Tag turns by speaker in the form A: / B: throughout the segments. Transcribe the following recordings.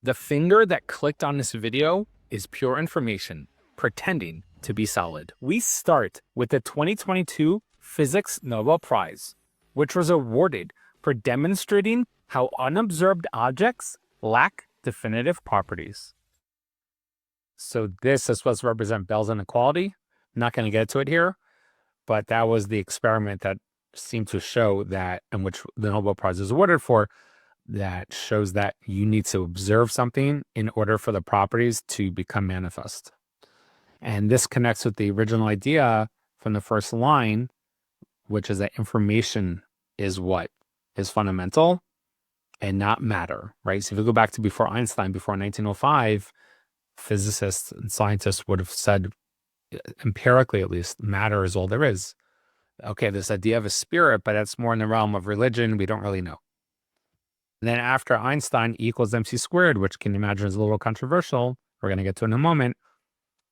A: The finger that clicked on this video is pure information, pretending to be solid. We start with the 2022 Physics Nobel Prize, which was awarded for demonstrating how unobserved objects lack definitive properties. So this is supposed to represent Bell's inequality. I'm not going to get to it here, but that was the experiment that seemed to show that, and which the Nobel Prize is awarded for, that shows that you need to observe something in order for the properties to become manifest. And this connects with the original idea from the first line, which is that information is what is fundamental and not matter, right? So if you go back to before Einstein, before 1905, physicists and scientists would have said, empirically at least, matter is all there is. Okay, this idea of a spirit, but that's more in the realm of religion. We don't really know. And then after Einstein, E equals mc squared, which can you imagine is a little controversial. We're going to get to in a moment.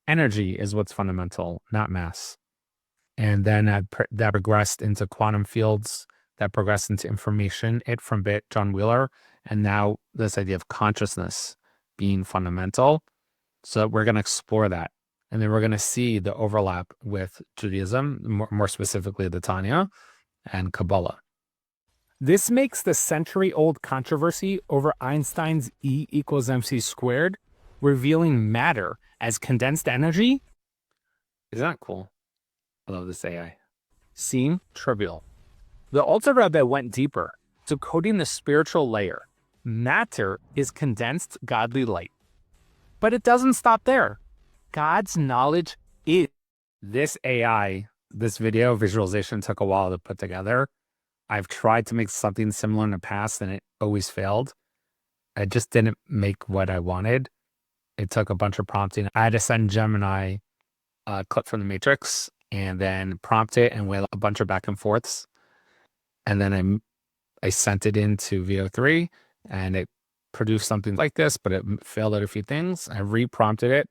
A: Energy is what's fundamental, not mass. And then that progressed into quantum fields, that progressed into information, it from bit, John Wheeler, and now this idea of consciousness being fundamental. So we're going to explore that. And then we're going to see the overlap with Judaism, more specifically the Tanya and Kabbalah. This makes the century-old controversy over Einstein's E equals mc squared, revealing matter as condensed energy. Isn't that cool? I love this AI. Seem trivial. The Alter Rebbe went deeper, decoding the spiritual layer. Matter is condensed godly light. But it doesn't stop there. God's knowledge is. This AI, this video visualization took a while to put together. I've tried to make something similar in the past and it always failed. I just didn't make what I wanted. It took a bunch of prompting. I had to send Gemini a clip from the Matrix and then prompt it and wait a bunch of back and forths. And then I sent it into VO3 and it produced something like this, but it failed at a few things. I re-prompted it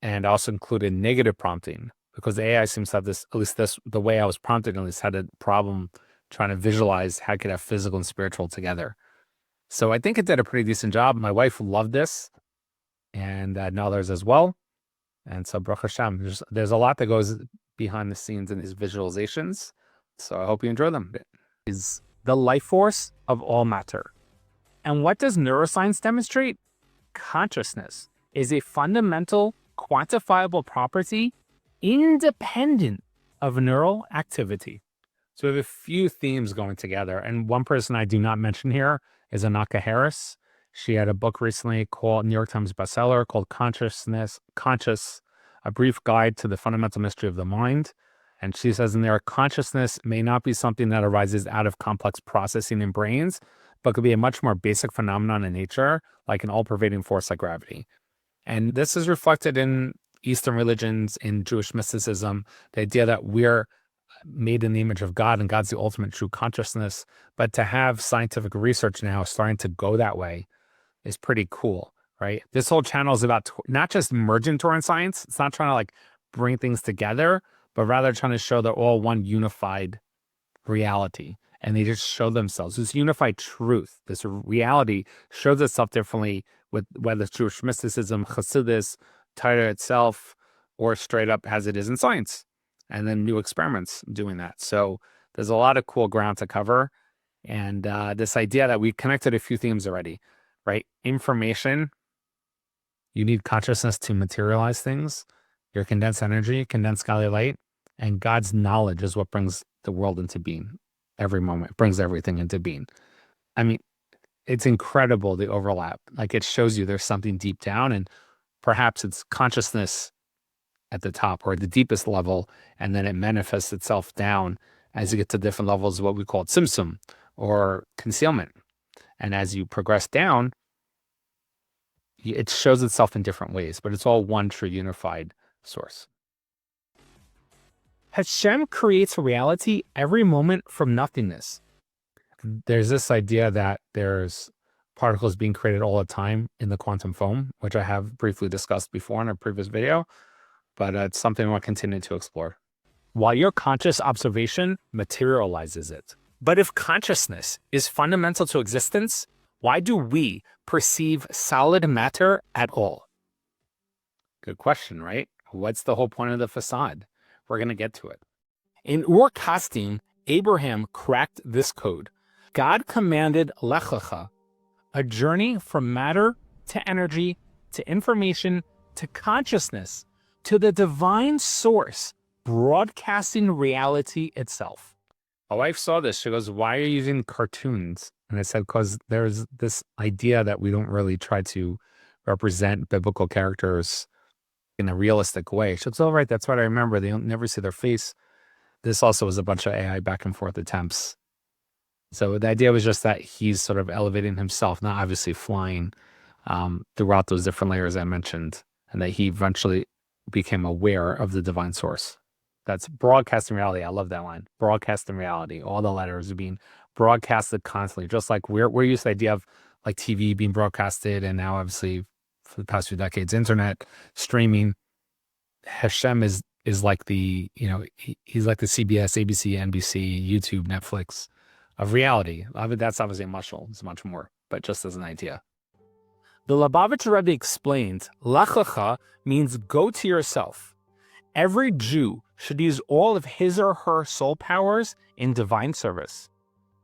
A: and also included negative prompting because the AI seems to have this, at least this, the way I was prompted at least had a problem trying to visualize how it could have physical and spiritual together. So I think it did a pretty decent job. My wife loved this and now others as well. And so Baruch Hashem, there's a lot that goes behind the scenes in these visualizations. So I hope you enjoy them. Is the life force of all matter. And what does neuroscience demonstrate? Consciousness is a fundamental quantifiable property independent of neural activity. So we have a few themes going together. And one person I do not mention here is Anaka Harris. She had a book recently called New York Times bestseller called Conscious, A Brief Guide to the Fundamental Mystery of the Mind. And she says in there, consciousness may not be something that arises out of complex processing in brains, but could be a much more basic phenomenon in nature, like an all-pervading force like gravity. And this is reflected in Eastern religions, in Jewish mysticism, the idea that we're made in the image of God and God's the ultimate true consciousness. But to have scientific research now starting to go that way is pretty cool, right? This whole channel is about not just merging Torah and science. It's not trying to like bring things together, but rather trying to show they're all one unified reality. And they just show themselves. This unified truth, this reality shows itself differently with whether it's Jewish mysticism, Chassidus, Torah itself, or straight up as it is in science. And then new experiments doing that. So there's a lot of cool ground to cover. And this idea that we connected a few themes already, right? Information, you need consciousness to materialize things, your condensed energy, condensed godly light, and God's knowledge is what brings the world into being. Every moment brings everything into being. I mean, it's incredible, the overlap. Like it shows you there's something deep down and perhaps it's consciousness at the top or the deepest level, and then it manifests itself down as you get to different levels of what we call tzimtzum or concealment. And as you progress down, it shows itself in different ways, but it's all one true unified source. Hashem creates reality every moment from nothingness. There's this idea that there's particles being created all the time in the quantum foam, which I have briefly discussed before in a previous video, but it's something I want to continue to explore. While your conscious observation materializes it. But if consciousness is fundamental to existence, Why do we perceive solid matter at all? Good question, right? What's the whole point of the facade? We're going to get to it. In Ur Kasdim, Abraham cracked this code. God commanded Lechacha, a journey from matter to energy to information to consciousness to the divine source broadcasting reality itself. My wife saw this. She goes, "Why are you using cartoons?" And I said, because there's this idea that we don't really try to represent biblical characters in a realistic way. She goes, "Oh, right, that's what I remember. They don't never see their face." This also was a bunch of AI back and forth attempts. So the idea was just that he's sort of elevating himself, not obviously flying throughout those different layers I mentioned, and that he eventually became aware of the divine source. That's broadcasting reality. I love that line. Broadcasting reality. All the letters are being broadcasted constantly, just like we're used to the idea of like TV being broadcasted, and now obviously for the past few decades, internet streaming. Hashem is like the, he's like the CBS, ABC, NBC, YouTube, Netflix of reality. I mean, that's obviously a mushroom. It's much more, but just as an idea. The Lubavitcher Rebbe explains, Lachacha means go to yourself. Every Jew should use all of his or her soul powers in divine service.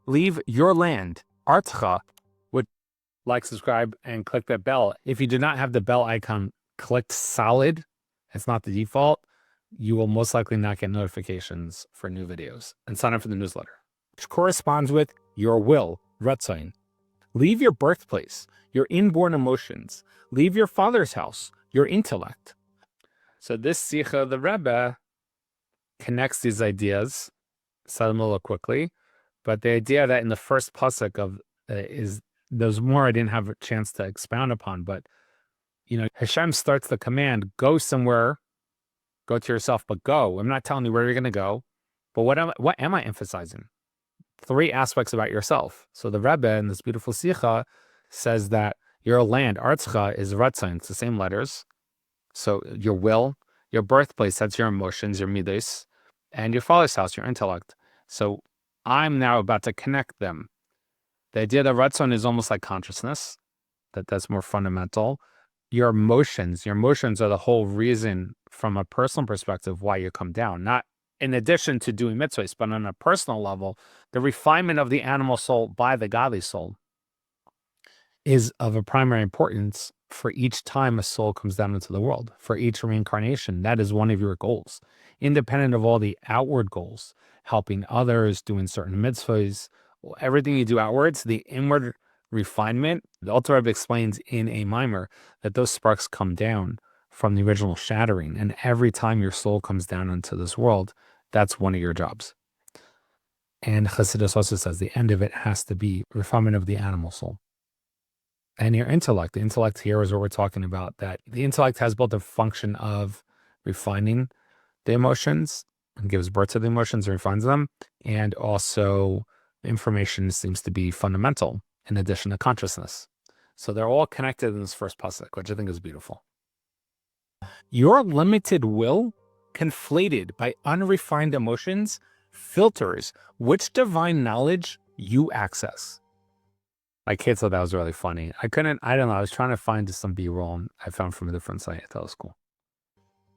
A: Leave your land, Artcha, which like, subscribe, and click that bell. If you do not have the bell icon clicked solid, it's not the default, you will most likely not get notifications for new videos. And sign up for the newsletter, which corresponds with your will, Ratzain. Leave your birthplace, your inborn emotions. Leave your father's house, your intellect. So this Sikha, the Rebbe, connects these ideas, said them a little quickly, but the idea that in the first pasuk of is there's more I didn't have a chance to expound upon, but Hashem starts the command, go somewhere, go to yourself, but go. I'm not telling you where you're going to go, but what am I emphasizing? 3 aspects about yourself. So the Rebbe in this beautiful Sikha says that your land, Artzcha, is Ratzon. It's the same letters. So your will, your birthplace, that's your emotions, your midas, and your father's house, your intellect. So I'm now about to connect them. The idea that Ratzon is almost like consciousness, that's more fundamental. Your emotions are the whole reason from a personal perspective why you come down, not in addition to doing mitzvahs, but on a personal level, the refinement of the animal soul by the godly soul is of a primary importance for each time a soul comes down into the world. For each reincarnation, that is one of your goals, independent of all the outward goals, helping others, doing certain mitzvahs, everything you do outwards, the inward refinement. The Alter Rebbe explains in a mimer that those sparks come down from the original shattering, and every time your soul comes down into this world, that's one of your jobs. And Chassidus also says the end of it has to be refinement of the animal soul. And your intellect. The intellect here is what we're talking about, that the intellect has both the function of refining the emotions and gives birth to the emotions and refines them, and also information seems to be fundamental in addition to consciousness. So they're all connected in this first pasuk, which I think is beautiful. Your limited will, conflated by unrefined emotions, filters which divine knowledge you access. My kids thought that was really funny. I don't know, I was trying to find some B-roll I found from a different site. I thought it was cool.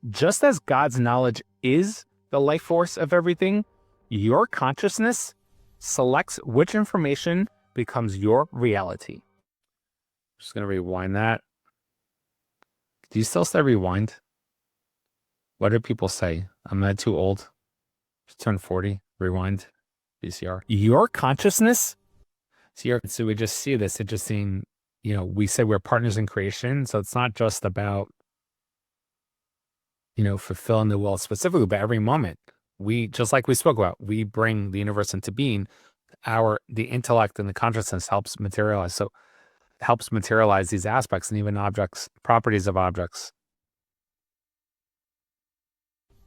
A: Just as God's knowledge is the life force of everything, your consciousness selects which information becomes your reality. I'm just going to rewind that. Do you still say rewind? What do people say? I'm not too old. Just turned 40. Rewind. VCR. Your consciousness. So we just see this. It's just seeing, we say we're partners in creation. So it's not just about, fulfilling the will specifically, but every moment. We, just like we spoke about, we bring the universe into being. The intellect and the consciousness helps materialize. So helps materialize these aspects and even objects, properties of objects.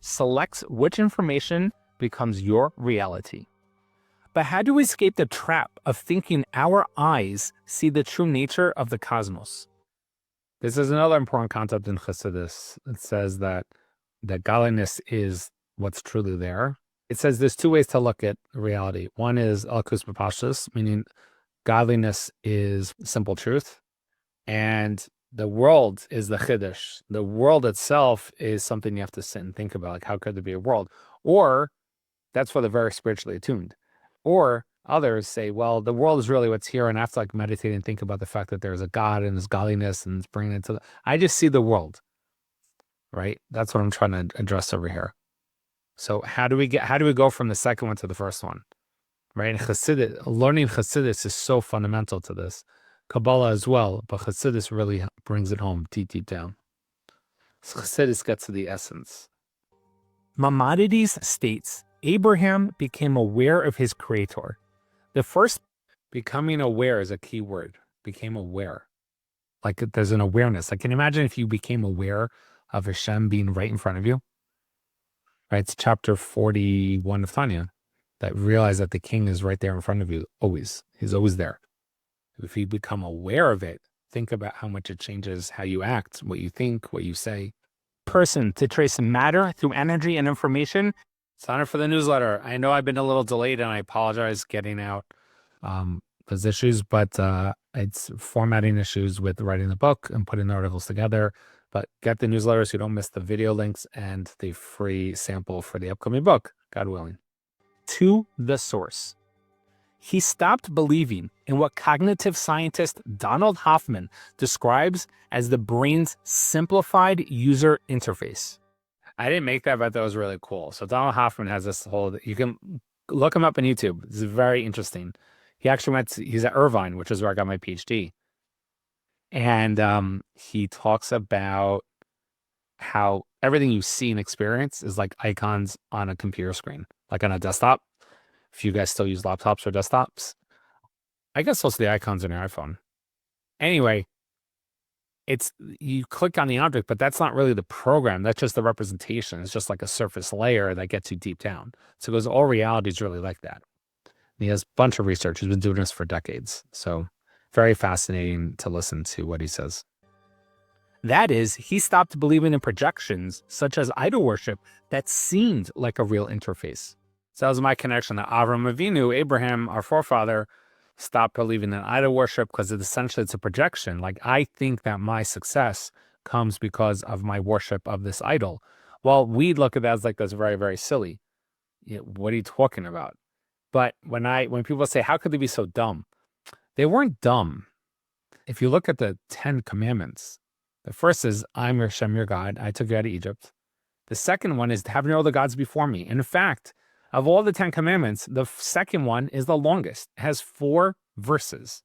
A: Selects which information becomes your reality. But how do we escape the trap of thinking our eyes see the true nature of the cosmos? This is another important concept in Chassidus. It says that godliness is what's truly there. It says there's 2 ways to look at reality. One is Alkus B'Pashtus, meaning godliness is simple truth, and the world is the chiddush. The world itself is something you have to sit and think about, like how could there be a world? Or that's for the very spiritually attuned. Or others say, well, the world is really what's here, and I have to like meditate and think about the fact that there's a God and his godliness and it's bringing it to I just see the world, right? That's what I'm trying to address over here. So how do we go from the second one to the first one? Right? Learning Chassidus is so fundamental to this. Kabbalah as well, but Chassidus really brings it home deep down. So Chassidus gets to the essence. Maimonides states, Abraham became aware of his creator. The first becoming aware is a key word. Became aware. Like there's an awareness. Like, can you imagine if you became aware of Hashem being right in front of you? Right? It's chapter 41 of Tanya. That realize that the king is right there in front of you, always. He's always there. If you become aware of it, think about how much it changes how you act, what you think, what you say. Person to trace matter through energy and information. Sign up for the newsletter. I know I've been a little delayed and I apologize getting out those issues, but it's formatting issues with writing the book and putting the articles together. But get the newsletter so you don't miss the video links and the free sample for the upcoming book, God willing. To the source. He stopped believing in what cognitive scientist Donald Hoffman describes as the brain's simplified user interface. I didn't make that, but that was really cool. So Donald Hoffman has this whole, you can look him up on YouTube. This is very interesting. He actually he's at Irvine, which is where I got my PhD. And he talks about how everything you see and experience is like icons on a computer screen, like on a desktop. If you guys still use laptops or desktops, I guess those are the icons on your iPhone. Anyway, you click on the object, but that's not really the program. That's just the representation. It's just like a surface layer that gets you deep down. So because all reality is really like that. And he has a bunch of research. He's been doing this for decades. So very fascinating to listen to what he says. That is, he stopped believing in projections such as idol worship that seemed like a real interface. So that was my connection to Avram Avinu, Abraham, our forefather, stopped believing in idol worship because it's a projection. Like, I think that my success comes because of my worship of this idol. Well, we look at that as like that's very, very silly. What are you talking about? But when people say, how could they be so dumb? They weren't dumb. If you look at the 10 commandments, the first is, I'm your Hashem, your God. I took you out of Egypt. The second one is to have no other gods before me. And in fact, of all the 10 commandments, the second one is the longest. It has 4 verses.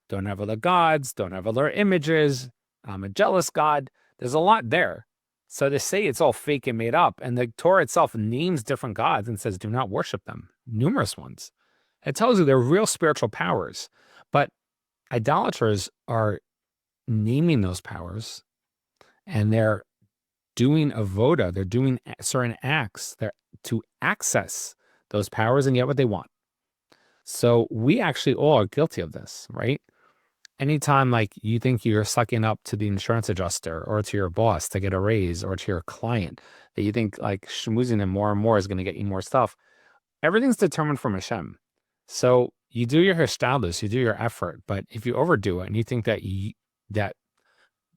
A: Don't have other gods. Don't have other images. I'm a jealous God. There's a lot there. So to say it's all fake and made up, and the Torah itself names different gods and says, do not worship them. Numerous ones. It tells you they're real spiritual powers. But idolaters are naming those powers, and they're doing avoda, they're doing certain acts to access those powers and get what they want. So we actually all are guilty of this, right? Anytime like you think you're sucking up to the insurance adjuster or to your boss to get a raise, or to your client, that you think like schmoozing them more and more is going to get you more stuff, everything's determined from Hashem. So you do your hishtadlus, you do your effort, but if you overdo it and you think that that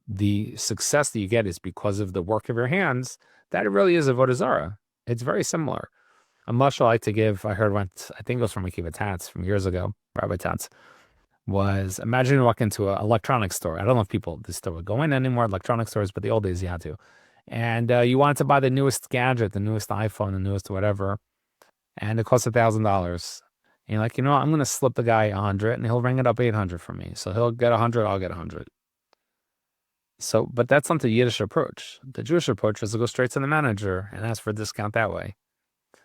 A: the success that you get is because of the work of your hands, that really is avodah zarah. It's very similar. A mashal I like to give, I think it was from Akiva Tatz from years ago, Rabbi Tatz, was imagine you walk into an electronics store. I don't know if people still would go in anymore, electronic stores, but the old days you had to. And you wanted to buy the newest gadget, the newest iPhone, the newest whatever, and it costs $1,000. And you're like, I'm going to slip the guy 100 and he'll ring it up 800 for me. So he'll get 100, I'll get 100. So, but that's not the Yiddish approach. The Jewish approach is to go straight to the manager and ask for a discount that way.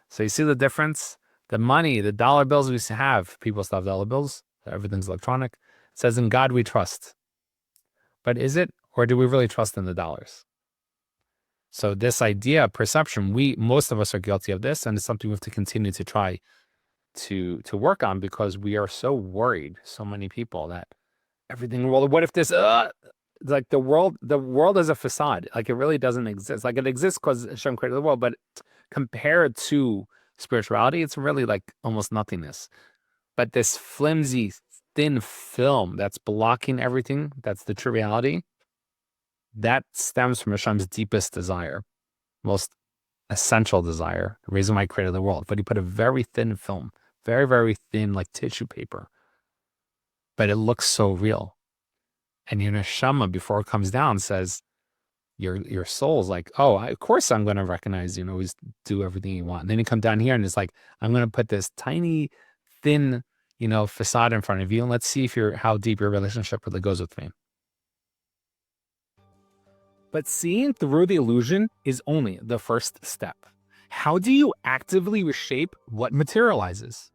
A: So you see the difference? The money, the dollar bills we used to have, people still have dollar bills. Everything's electronic. It says, in God we trust. But is it, or do we really trust in the dollars? So this idea, perception, most of us are guilty of this, and it's something we have to continue to try to work on, because we are so worried, so many people, that everything, well, what if this, like the world is a facade. Like, it really doesn't exist. Like, it exists because Hashem created the world, but compared to spirituality, it's really like almost nothingness. But this flimsy thin film that's blocking everything, that's the true reality, that stems from Hashem's deepest desire, most essential desire, the reason why he created the world. But he put a very thin film, very, very thin, like tissue paper. But it looks so real. And your neshama, before it comes down, says, your soul's like, oh, of course I'm going to recognize you and always do everything you want. And then you come down here and it's like, I'm going to put this tiny, thin, facade in front of you. And let's see how deep your relationship really goes with me. But seeing through the illusion is only the first step. How do you actively reshape what materializes?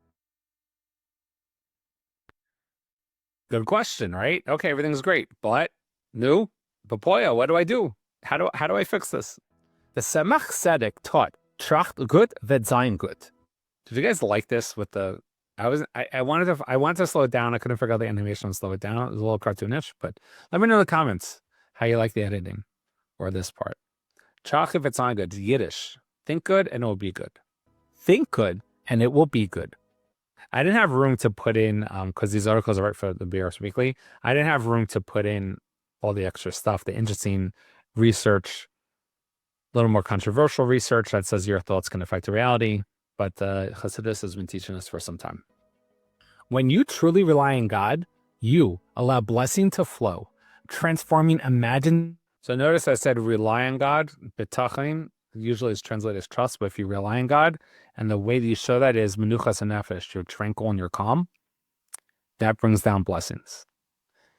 A: Good question, right? Okay, everything's great, but Papoya, what do I do? How do I fix this? The Tzemach Tzedek taught tracht gut wird sein gut. Did you guys like this with the I wanted to slow it down. I couldn't figure out the animation and slow it down. It was a little cartoonish, but let me know in the comments how you like the editing or this part. Tracht wird sein gut, Yiddish. Think good and it will be good. Think good and it will be good. I didn't have room to put in, because these articles are right for the BRS Weekly, I didn't have room to put in all the extra stuff, the interesting research, a little more controversial research that says your thoughts can affect reality, but Hasidus has been teaching us for some time. When you truly rely on God, you allow blessing to flow, transforming imagine. So notice I said rely on God, betachim, usually is translated as trust, but if you rely on God, and the way that you show that is menuchas nefesh, you're tranquil and you're calm, that brings down blessings.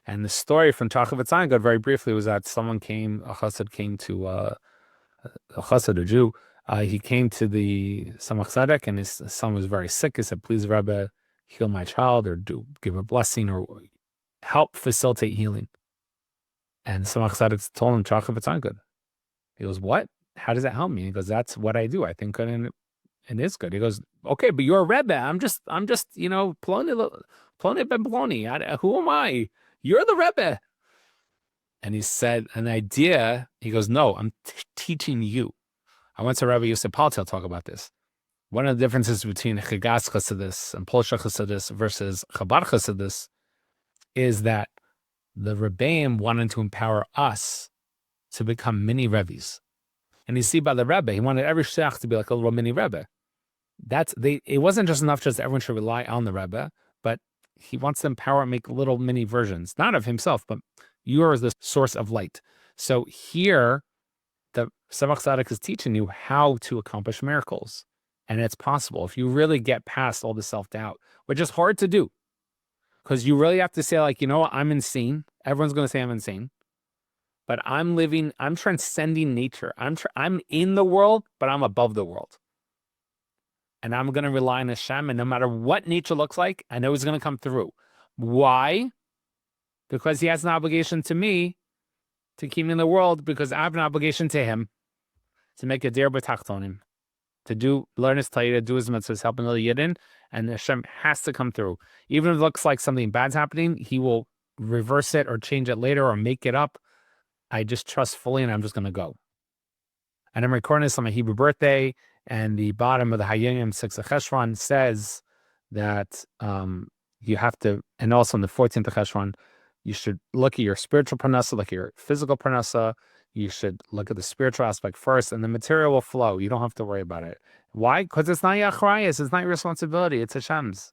A: And the story from Tracht wird sein gut, very briefly, was that a chassid came to, a Jew, he came to the Tzemach Tzedek, and his son was very sick. He said, please, Rebbe, heal my child, or give a blessing, or help facilitate healing. And Tzemach Tzedek told him, Tracht wird sein gut. He goes, what? How does that help me? He goes, that's what I do. I think good and it is good. He goes, okay, but you're a Rebbe. I'm just, Ploni ben Ploni. Who am I? You're the Rebbe. And he said, an idea. He goes, no, I'm teaching you. I went to Rabbi Yosef Wolf to talk about this. One of the differences between Chagas Chassidus and Polsha Chassidus versus Chabad Chassidus is that the Rebbeim wanted to empower us to become mini Rebbe's. And you see by the Rebbe, he wanted every Shach to be like a little mini Rebbe. It wasn't just enough just everyone should rely on the Rebbe, but he wants to empower and make little mini versions, not of himself, but you are the source of light. So here, the Tzemach Tzedek is teaching you how to accomplish miracles. And it's possible if you really get past all the self-doubt, which is hard to do. Because you really have to say, like, what, I'm insane. Everyone's going to say I'm insane. But I'm transcending nature. I'm in the world, but I'm above the world. And I'm going to rely on Hashem, and no matter what nature looks like, I know He's going to come through. Why? Because He has an obligation to me to keep me in the world, because I have an obligation to Him to make a dir b'tachtonim, to learn His Torah, do His mitzvahs, help another yidden, and Hashem has to come through. Even if it looks like something bad's happening, He will reverse it or change it later or make it up. I just trust fully, and I'm just going to go. And I'm recording this on my Hebrew birthday, and the bottom of the Hayim 6 of Cheshvan says that you have to, and also in the 14th of Cheshvan, you should look at your spiritual parnasa, look at your physical parnasa. You should look at the spiritual aspect first, and the material will flow. You don't have to worry about it. Why? Because it's not your achrayus, it's not your responsibility, it's Hashem's.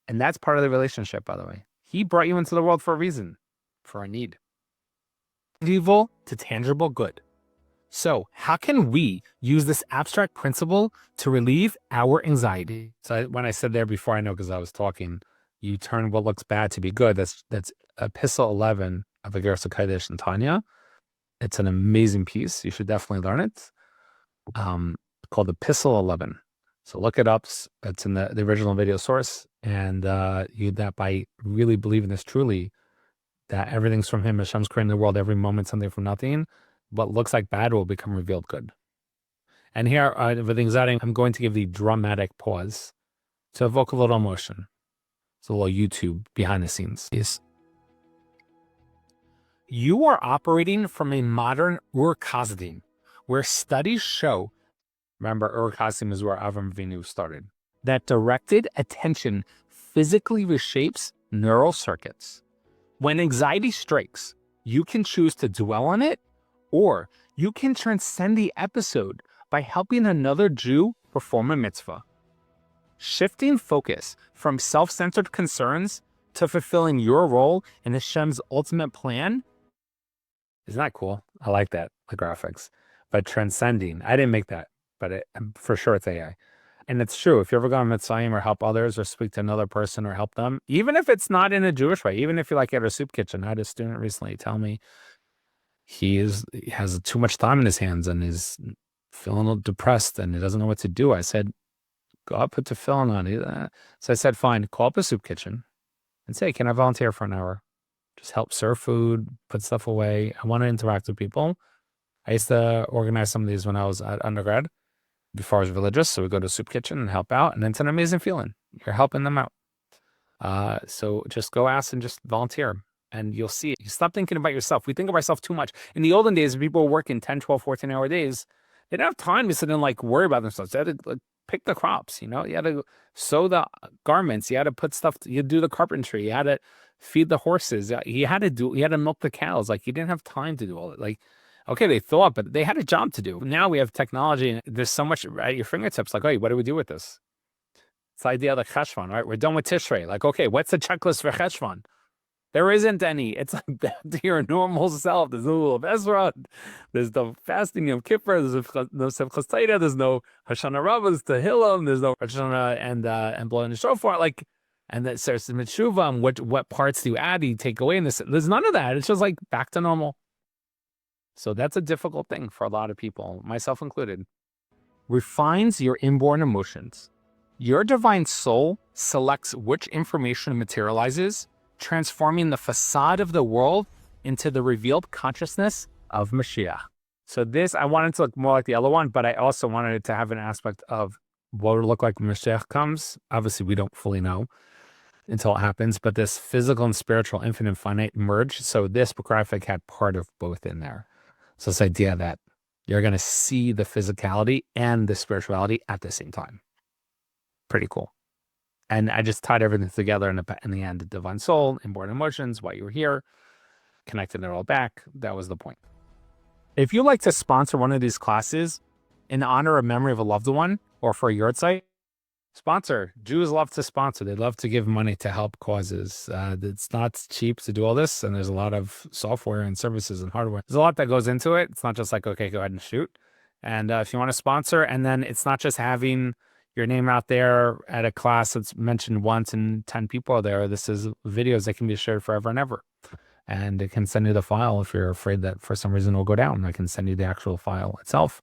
A: And that's part of the relationship, by the way. He brought you into the world for a reason, for a need. Evil to tangible good. So how can we use this abstract principle to relieve our anxiety? So when I said there before, I know because I was talking, you turn what looks bad to be good. That's Epistle 11 of Igeres HaKodesh and Tanya. It's an amazing piece. You should definitely learn it. Called Epistle 11. So look it up. It's in the original video source. And that by really believing this truly, that everything's from Him, Hashem's creating the world, every moment something from nothing, what looks like bad will become revealed good. And here, with anxiety, I'm going to give the dramatic pause to evoke a little emotion. It's a little YouTube behind the scenes. You are operating from a modern Ur Kasdim, where studies show, remember Ur Kasdim is where Avram Avinu started, that directed attention physically reshapes neural circuits. When anxiety strikes, you can choose to dwell on it, or you can transcend the episode by helping another Jew perform a mitzvah. Shifting focus from self-centered concerns to fulfilling your role in Hashem's ultimate plan. Isn't that cool? I like that, the graphics. But transcending, I didn't make that, but for sure it's AI. And it's true, if you ever go on Mitzrayim or help others or speak to another person or help them, even if it's not in a Jewish way, even if you're like at a soup kitchen. I had a student recently tell me he has too much time in his hands and is feeling a little depressed and he doesn't know what to do. I said, go out, put tefillin on. So I said, fine, call up a soup kitchen and say, can I volunteer for an hour? Just help serve food, put stuff away. I want to interact with people. I used to organize some of these when I was at undergrad, before I was religious. So we go to a soup kitchen and help out. And it's an amazing feeling. You're helping them out. So just go ask and just volunteer. And you'll see it. You stop thinking about yourself. We think of ourselves too much. In the olden days, people were working 10, 12, 14-hour days. They didn't have time to sit and like worry about themselves. They had to pick the crops, you had to sew the garments. You had to put stuff, you do the carpentry. You had to feed the horses. You had to milk the cows. Like you didn't have time to do all it. Like, okay, they thought, but they had a job to do. Now we have technology and there's so much at your fingertips. Like, hey, what do we do with this? It's the idea of the cheshvan, right? We're done with Tishrei. Like, okay, what's the checklist for cheshvan? There isn't any. It's like back to your normal self. There's no rule of Ezra. There's no fasting of Kippur. There's no Simchas Torah. There's no Hoshana Rabbos to Hillel. There's no Hoshana and blowing the shofar. Like, and that says the Metshuva. What parts do you add? Do you take away? And there's none of that. It's just like back to normal. So that's a difficult thing for a lot of people, myself included. Refines your inborn emotions. Your divine soul selects which information materializes, transforming the facade of the world into the revealed consciousness of Mashiach. So this, I wanted to look more like the other one, but I also wanted it to have an aspect of what it would look like when Mashiach comes. Obviously, we don't fully know until it happens, but this physical and spiritual, infinite, finite merge. So this graphic had part of both in there. So this idea that you're going to see the physicality and the spirituality at the same time. Pretty cool. And I just tied everything together in the end, the divine soul, inborn emotions, why you were here, connected it all back. That was the point. If you'd like to sponsor one of these classes in honor or memory of a loved one or for your site, sponsor. Jews love to sponsor. They love to give money to help causes. It's not cheap to do all this. And there's a lot of software and services and hardware. There's a lot that goes into it. It's not just like, okay, go ahead and shoot. And if you want to sponsor, and then it's not just having your name out there at a class that's mentioned once and 10 people are there. This is videos that can be shared forever and ever. And it can send you the file if you're afraid that for some reason it will go down. I can send you the actual file itself.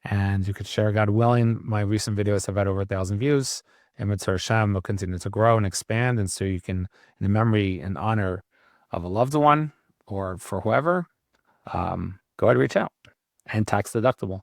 A: And you could share, God willing. My recent videos have had over 1,000 views. And Mitzvah Hashem will continue to grow and expand. And so you can, in the memory and honor of a loved one or for whoever, go ahead and reach out. And tax deductible.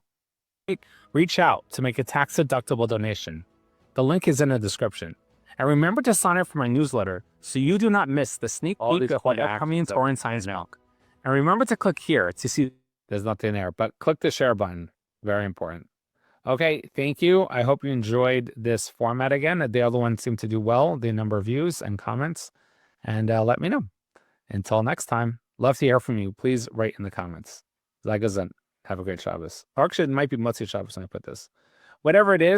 A: Reach out to make a tax-deductible donation. The link is in the description. And remember to sign up for my newsletter so you do not miss the sneak peek of what upcoming Torah and Science Milk. And remember to click here to see, there's nothing there, but click the share button. Very important. Okay, thank you. I hope you enjoyed this format again. The other one seemed to do well, the number of views and comments. And let me know. Until next time, love to hear from you. Please write in the comments. Zagazan. Have a great Shabbos. Or actually, it might be Motzi Shabbos when I put this. Whatever it is,